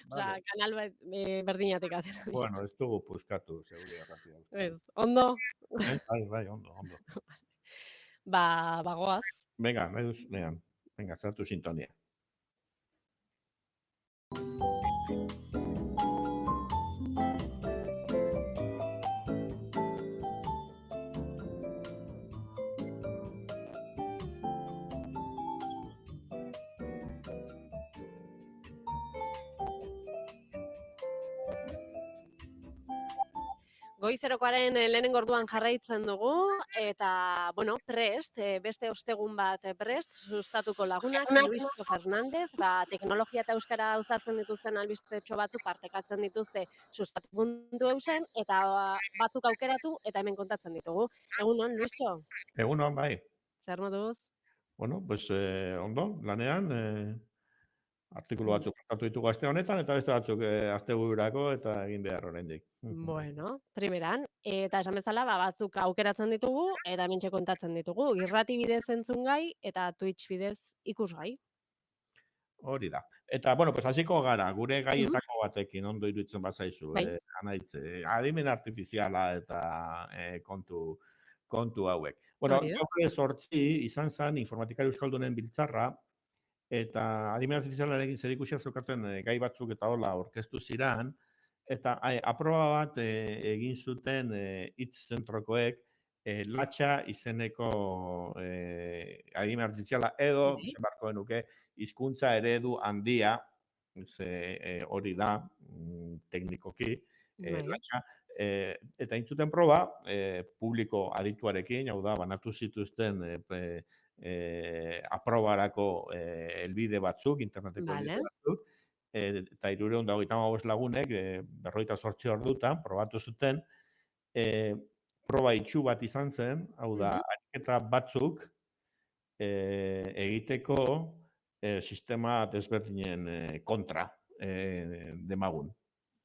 Osea, vale. kanal berdinatik atera dira. Bueno, ez dugu puskatu, seguridad ratia uste. Ez, ondo? Bai, ondo. Bagoaz. Venga, nahi duzunean. Venga, sartu sintonia. Goizerokoaren lehenengo orduan jarraitzen dugu, eta, bueno, prest, beste ostegun bat prest, sustatuko lagunak, Luisito Fernández, teknologia eta euskara usatzen dituzten albistetxo batzuk partekatzen dituzte sustatu.eusen, eta batzuk aukeratu, eta hemen kontatzen ditugu. Egunon, Luiso? Egunon, bai. Zer moduz? Bueno, pues ondo, lanean, artikulu batzuk prestatu ditugu aste honetan, eta beste batzuk astebururako eta egin behar oraindik. Bueno, primeran, eta esan bezala, batzuk aukeratzen ditugu, eta hementxe kontatzen ditugu. Irrati bidez entzungai, eta Twitch bidez ikusgai. Hori da. Eta, bueno, pues hasiko gara, gure gaietako batekin, ondo iruditzen bazaizu. Bai. Anaitz, adimen artifiziala eta kontu hauek. Bueno, gaur 8 izan zen informatikari euskaldunen biltzarra, eta adimen artifizialarekin zerikusia zeukaten gai batzuk eta hola aurkeztu ziran, eta aproba bat egin zuten hitz zentrokoek latxa izeneko adimen artifiziala edo, esan beharko genuke, hizkuntza eredu handia, hori da, teknikoki, latxa, eta intzuten proba, publiko adituarekin, hau da, banatu zituzten aprobarako helbide batzuk, interneteko helbide batzuk, eta 385 lagunek, 48 ordutan, probatu zuten, proba itxu bat izan zen, hau da, ariketa batzuk egiteko sistema desberdinen kontra demagun.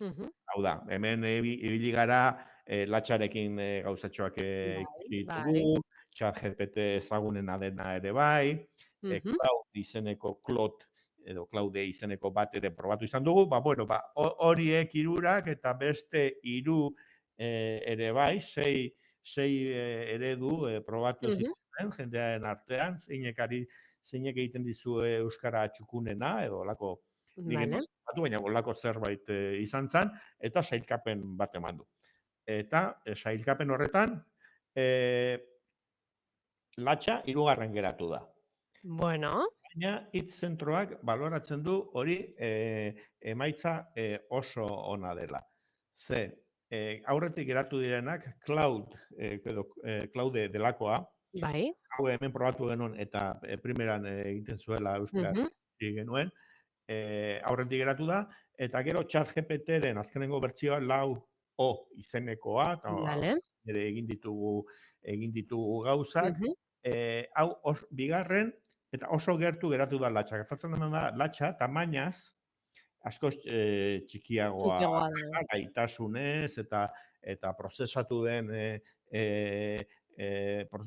Hau da, hemen ibili gara latxarekin gauzatxoak ikusi ditugu, ChatGPT ezagunena dena ere bai, Cloud izeneko Claude izeneko bat ere probatu izan dugu, horiek 3 eta beste 3 ere bai, 6 eredu probatu zituen jendearen artean, zeinek egiten dizu euskara txukunena, edo olako, baina olako zerbait izan zen, eta sailkapen bat eman du. Eta sailkapen horretan, latxa 3. geratu da. Bueno. Baina hitz zentroak baloratzen du hori emaitza oso ona dela. Aurretik geratu direnak, Claude delakoa, hau hemen probatu genuen eta primeran egiten zuela euskaraz genuen, aurretik geratu da, eta gero ChatGPT-ren azkenengo bertsioa 4o izenekoa, eta egin ditugu gauzak, hau bigarren, eta oso gertu geratu da latxa. Gertatzen da latxa, tamainaz, asko txikiagoa gaitasunez, eta prozesatu den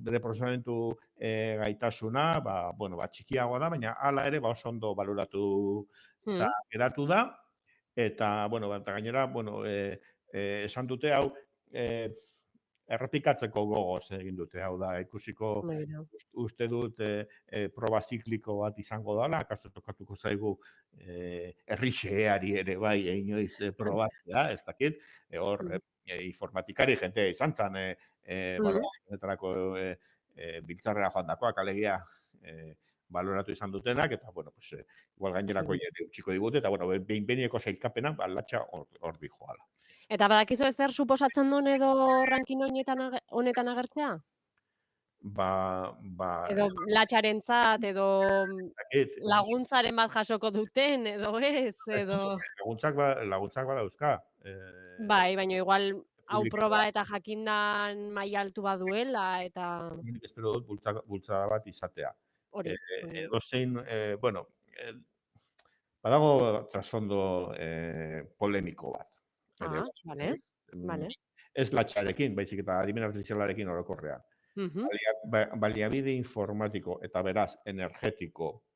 bere prozesamentu gaitasuna, txikiagoa da, baina hala ere oso ondo baloratu eta geratu da, eta gainera, esan dute hau, errepikatzeko gogoz egin dute, hau da, ikusiko uste dut proba zikliko bat izango dela, akaso tokatuko zaigu errixeari ere bai inoiz probatzea, ez dakit, hor informatikari jentea izan zen, baloratzeko biltzarrera joan dakoak, alegia baloratu izan dutenak, eta, igual gainerako utxiko digute, eta, behin-behineko sailkapena, latxa hor di joala. Eta badakizu zer suposatzen duen edo ranking honetan agertzea? Edo latxarentzat, edo laguntzaren bat jasoko duten, edo ez, edo... Laguntzak badauzka. Bai, baina igual hau proba eta jakindan maila altu baduela, eta... Nik espero dut bultzada bat izatea. Hori. Edozein, badago trasfondo polemiko bat. Vale. Ez latxarekin, baizik eta adimen artifizialarekin orokorrean. Baliabide informatiko eta beraz energetiko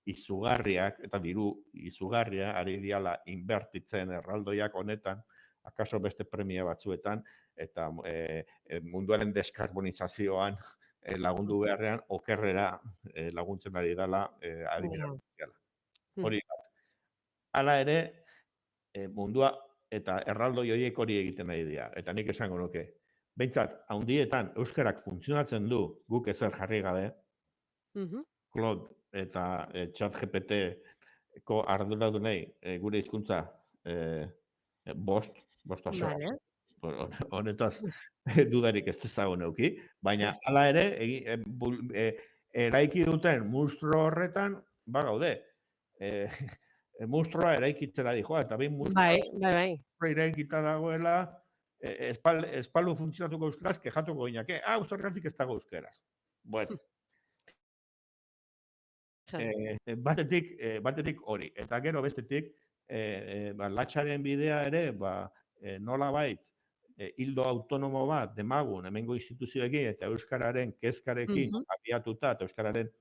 izugarriak, eta diru izugarria, ari diala inbertitzen erraldoiak honetan, akaso beste premia batzuetan, eta munduaren deskarbonizazioan lagundu beharrean, okerrera laguntzen ari dela adimen artifiziala. Hori bat. Hala ere, mundua eta erraldoi horiek hori egiten nahi dira. Eta nik esango nuke, behintzat, handietan euskarak funtzionatzen du, guk ezer jarri gabe, Claude eta ChatGPT-ko arduradunei gure hizkuntza bost osoa. Honetaz dudarik ez dezagun euki, baina hala ere, eraiki duten monstruo horretan, ba gaude, monstruoa eraikitzera dijoa, eta behin monstruoa eraikita dagoela, espalu funtzionatuko euskaraz, kejatuko gineak, zergatik ez dago euskaraz. Bueno. Batetik hori, eta gero bestetik, latxaren bidea ere, nola bait, hildo autonomo bat demagun hemengo instituzioekin eta euskararen kezkarekin abiatuta eta euskararen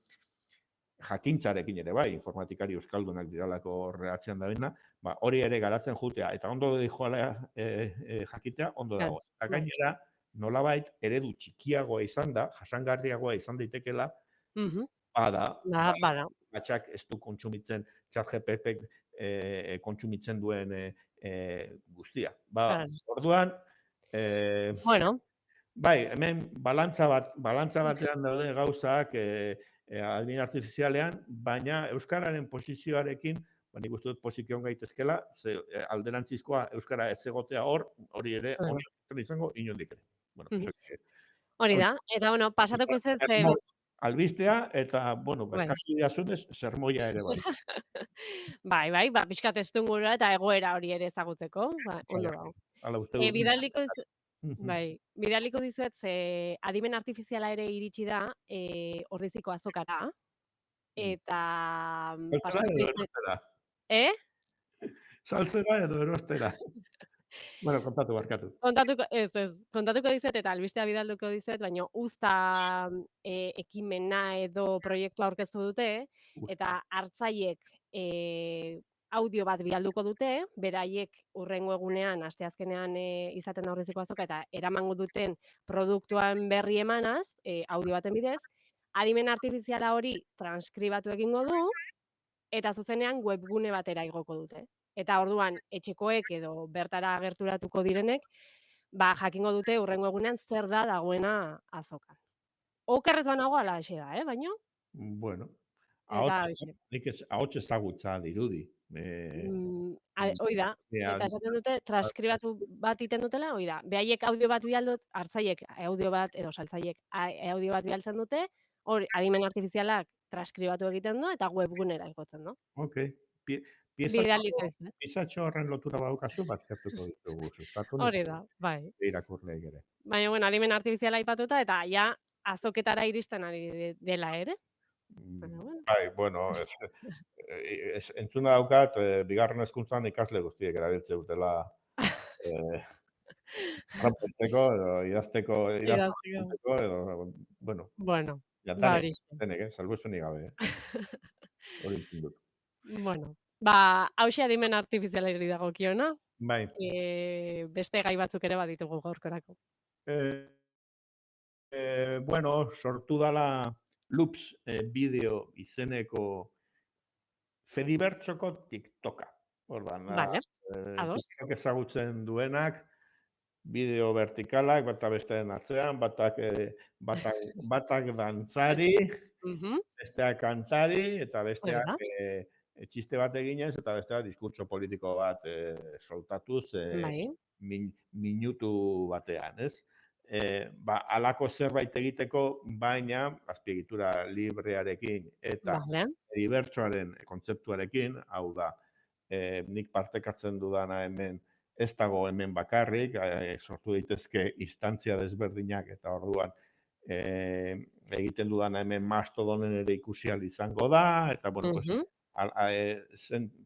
jakintzarekin ere bai, informatikari euskaldunak diralako horreatzean da bina, hori ere garatzen jutea, eta ondo dijoala jakitea, ondo dago. Eta gainera, nolabait, eredu txikiagoa izan da, jasangarriagoa izan daitekela, bada, batxak ez du kontsumitzen, ChatGPT kontsumitzen duen guztia. Orduan, bai, hemen balantza batean daude gauzak adimen artifizialean, baina euskararen posizioarekin, nik uste dut pozizioan gaitezkela, alderantzizkoa euskara ez egotea hori ere, hori izango inondik ere. Hori da, eta pasatuko zen... Albistea, eta, eskasi diazunez, sermoia ere bai. Bai, pixkat estungura eta egoera hori ere ezagutzeko, ondo dago. Bidaliko dizuet, adimen artifiziala ere iritsi da, Ordiziko azokara, eta... Saltzera edo erostera. Bueno, kontatu, barkatu. Kontatuko dizuet eta albistea bidalduko dizuet, baina uzta ekimena edo proiektua aurkeztu dute, eta hartzaiek audio bat bidalduko dute, beraiek hurrengo egunean, asteazkenean izaten da Ordiziko azoka, eta eramango duten produktuan berri emanaz, audio baten bidez, adimen artifiziala hori transkribatu egingo du, eta zuzenean webgune batera igoko dute. Eta orduan, etxekoek edo bertara gerturatuko direnek, jakingo dute hurrengo egunean zer da dagoena azokan. Okerrez banago ala exe da, baino? Bueno, ahots ezagutza dirudi. Hoi da, eta esaten dute, transkribatu bat iten dutela, hoi da. Behaiek audio bat bidaldut, hartzaiek audio bat, edo saltzaiek audio bat bidaltzen dute, hori, adimen artifizialak transkribatu egiten du, eta webgunera igotzen du. Ok. Piezatxo horren lotura baukazu, bazkertuko ditugu sustatu. Hori da, bai. Irakurleik ere. Baina, adimen artifiziala aipatuta, eta ja azoketara iristen ari dela ere. Bai, entzuna daukat, bigarren hezkuntzan ikasle guztiek erabiltze dutela rapeteko, edo idazteko, edo, bueno, denek, salbuespenik gabe. Hori entzun dut. Bueno, hauxe adimen artifizialeri dagokiona. Bai. Beste gai batzuk ere baditugu gaurkorako. Sortu dala Loops bideo izeneko Fedibertsoko TikToka. TikTok ezagutzen duenak, bideo vertikalak, bata besteen atzean, batak dantzari, besteak kantari, eta besteak txiste bat eginez, eta besteak diskurtso politiko bat soltatuz minutu batean, ez? Alako zerbait egiteko, baina azpiegitura librearekin eta Fedibertsoaren kontzeptuarekin, hau da, nik partekatzen dudana hemen, ez dago hemen bakarrik, sortu daitezke instantzia desberdinak, eta orduan egiten dudana hemen Mastodonen ere ikusi ahal izango da, eta,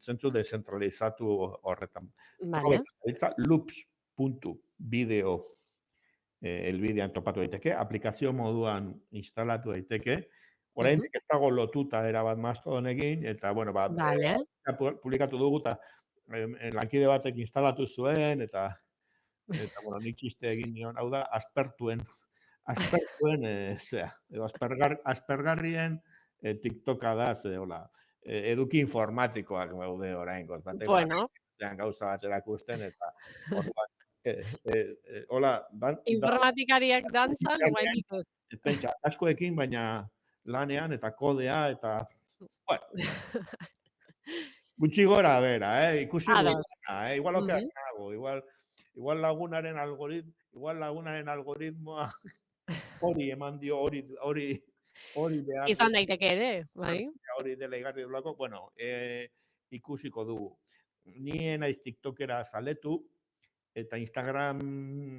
zentzu dezentralizatu horretan. Loops.video elbidean topatu daiteke, aplikazio moduan instalatu daiteke, oraindik ez dago lotuta erabat Mastodonekin, eta, bueno, Vale. publikatu dugu, eta lankide batek instalatu zuen, eta bueno, nik txiste egin nion, hau da, aspertuen, edo aspergarrien TikToka da, hola, eduki informatikoak daude oraingoz, batek Bueno, gauza bat erakusten, eta orduan, hola, informatikariak dantzan, oraindik ez. pentsa, askoekin, baina lanean, eta kodea, eta, bueno, gutxi gora bera, ikusi Ados. duguna, igual oker nago, igual lagunaren algoritmoa hori eman dio, hori behar Izan daiteke ere, bai. hori dela igarri dulako, bueno, ikusiko dugu. Ni naiz TikTokera zaletu, eta Instagram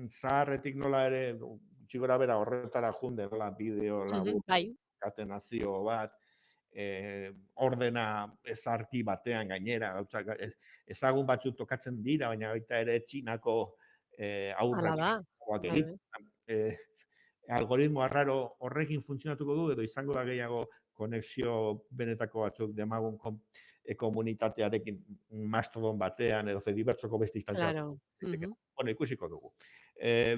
zaharretik nola ere, gutxi gora bera horretara junde, nola bideo labur, Bai. katenazio bat, ordena ezarki batean gainera, ezagun batzuk tokatzen dira, baina baita ere txinako Hala da. egiten. Algoritmo arraro horrekin funtzionatuko du, edo izango da gehiago konexio benetako batzuk demagun komunitatearekin Mastodon batean, edo Fedibertsoko beste instantzia. Claro. Bueno, ikusiko dugu.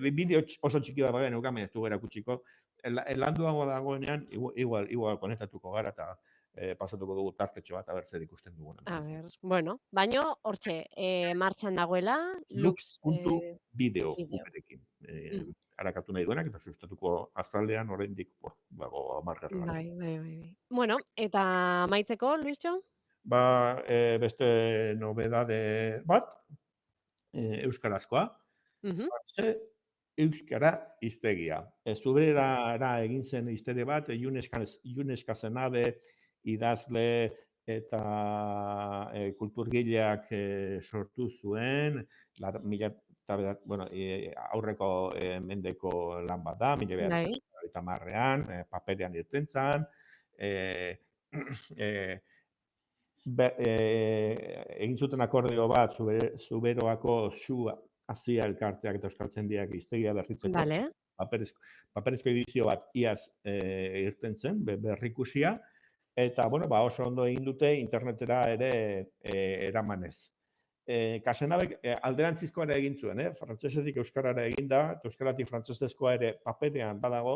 Bideo oso txiki bat bagen eukamen ez du gara kutsiko. Landuago dagoenean, igual konektatuko gara, eta pasatuko dugu tartetxo bat, aber zer ikusten dugun. A ver, bueno, baino, hortxe, martxan dagoela, lux.video uperekin. Harakatu nahi duenak, eta sustatuko azaldean oraindik dago 10 Bai. Bueno, eta amaitzeko, Luisjo? Beste nobedade bat, euskarazkoa, euskara hiztegia. Zuberera egin zen hiztegi bat, Juneska Zenabe idazle eta kulturgileak sortu zuen, aurreko mendeko lan bat da, 1930ean, paperean irten zen, egin zuten akordio bat, Zuberoako Azia elkarteak eta Euskaltzaindiak hiztegia berritzeko. Paperezko edizio bat iaz irten zen, berrikusia, eta, bueno, oso ondo egin dute internetera ere eramanez. Kasenabek alderantzizkoa ere egin zuen, frantsesetik euskarara egin da, eta euskaratik frantsesezkoa ere paperean badago,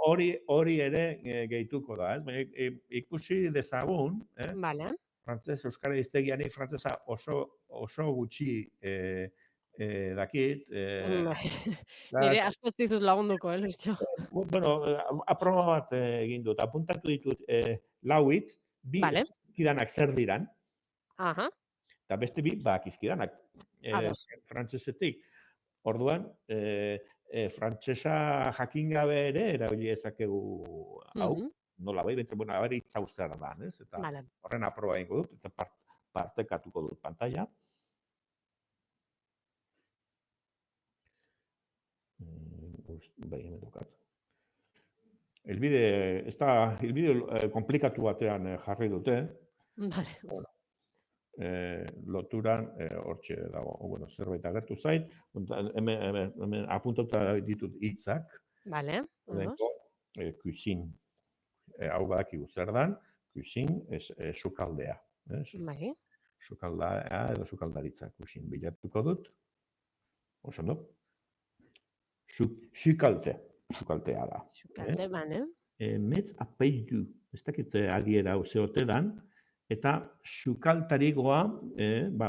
hori ere gehituko da, ikusi dezagun, frantses euskara hiztegianik frantsesa oso gutxi dakit. Nire asko dizut lagunduko, Luisjo. Bueno, aproba bat egin dut, apuntatu ditut 4 hitz, 2 eskidanak zer diran, eta beste 2 bakizkidanak, frantsesetik. Orduan, frantsesa jakin gabe ere erabili ezakegu hau, nola bai, hitz hau zer da, eta horren aproba egingo dut, eta partekatuko dut pantalla. Bai, hemen dukat. Elbide komplikatu batean jarri dute. Loturan, hortxe dago, zerbait agertu zait. Hemen apuntatuta ditut hitzak. Cuisine. Hau badakigu zer dan, cuisine, sukaldea. Sukaldea edo sukaldaritza. Cuisine bilatuko dut. Oso ondo. Sukaltea da. Sukalte, bane. Metz apeidu, ez dakitze adiera hau zeote dan, eta sukaltarigoa,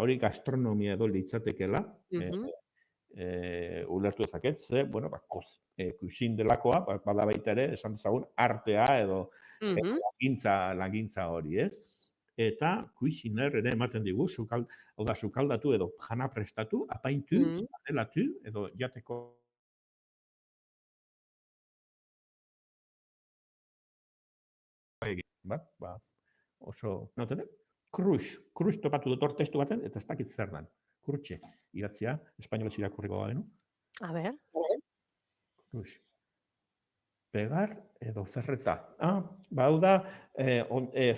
hori gastronomia edo litzatekela, ulertu ezaket, cuisine delakoa, bada baita ere, esan dezagun, artea edo langintza hori, ez? Eta cuisiner ere ematen digu, sukaldatu edo jana prestatu, apaintu, adelatu, edo jateko oso, kruz topatu dut hor testu baten, eta ez dakit zer dan. Krutxe, idatzia, espainolez irakurriko gabenu. A ber. Kruz. Pegar edo ferreta. Hau da,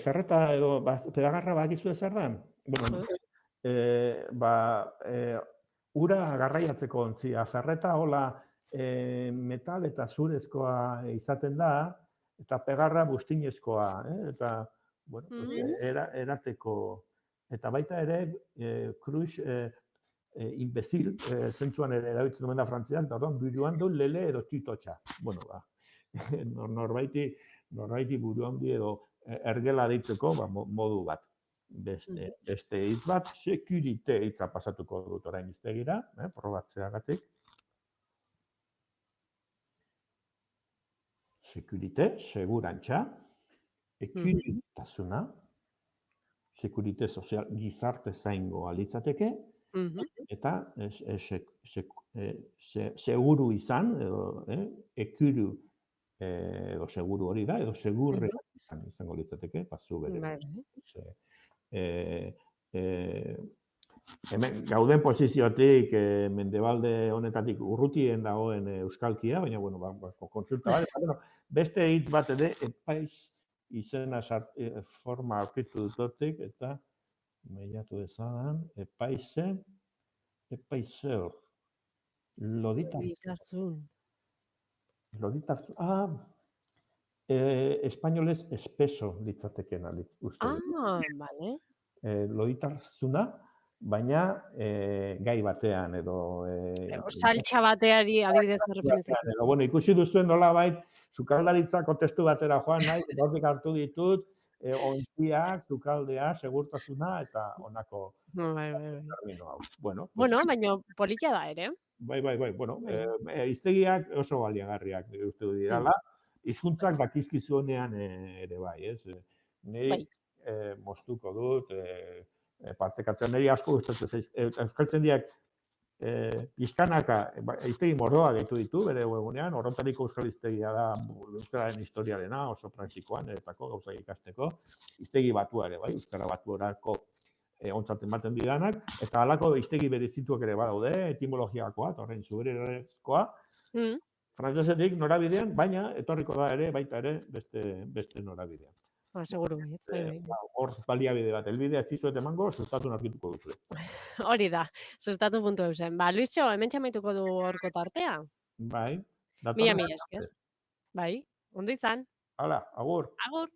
ferreta edo pedagarra bakizu zer dan? Ura garraiatzeko ontzia. Ferreta, hola, metal eta zurezkoa izaten da, eta pegarra buztinezkoa, eta, bueno, erateko, eta baita ere, cruz imbezil, zentzuan ere erabiltzen duen da frantzian, eta orduan, buruan du lele edo titotxa. Bueno, ba, norbaiti buruan di edo ergela deitzeko, modu bat. Beste hitz bat, securite hitza pasatuko dut orain hiztegira, probatzeagatik. Securite, segurantza, ekuritasuna, securite sozial gizarte zaingoa litzateke, eta seguru izan, edo ekuru, edo seguru hori da, edo segurre izango litzateke, pasu bere. Hemen gauden posiziotik, mendebalde honetatik urrutien dagoen euskalkia, baina, bueno, kontsulta bat, beste hitz bat ere, epaiz izena forma aurkitu dutotik, eta meiatu dezadan, epaizeur, loditarzun, espainolez espeso litzatekena, uste. Bale. Loditarzuna, baina gai batean, edo... Saltxa bateari adibidez erreferentzia. Bueno, ikusi duzuen nolabait, sukaldaritzako testu batera joan nahi, hortik hartu ditut, ontziak, sukaldea, segurtasuna, eta honako termino hau. Bueno, baina politia da ere. Bai, bueno, hiztegiak oso baliagarriak uste du dirala, hizkuntzak dakizkizuenean ere bai, ez? Niri moztuko dut, partekatzen niri asko gustatzen zaiz. Euskaltzen diak pizkanaka, hiztegi mordoa gehitu ditu, bere webunean, Orotariko euskal hiztegia da euskararen historiarena, oso praktikoan, eretako gauzak ikasteko. Hiztegi batua ere, bai, euskara batuerako ontzat ematen didanak, eta halako hiztegi berezituak ere badaude, etimologiakoa, eta horrein zubererezkoa, frantzesetik norabidean, baina etorriko da ere, baita ere, beste norabidean. Seguru, hor baliabide bat, elbidea etzizuet emango, sustatu narkituko duzu. Hori da, sustatu.eusen. Luisio, hemen txamaituko du horko tartea? Bai. Mila esker. Bai, ondo izan. Hala, agur. Agur.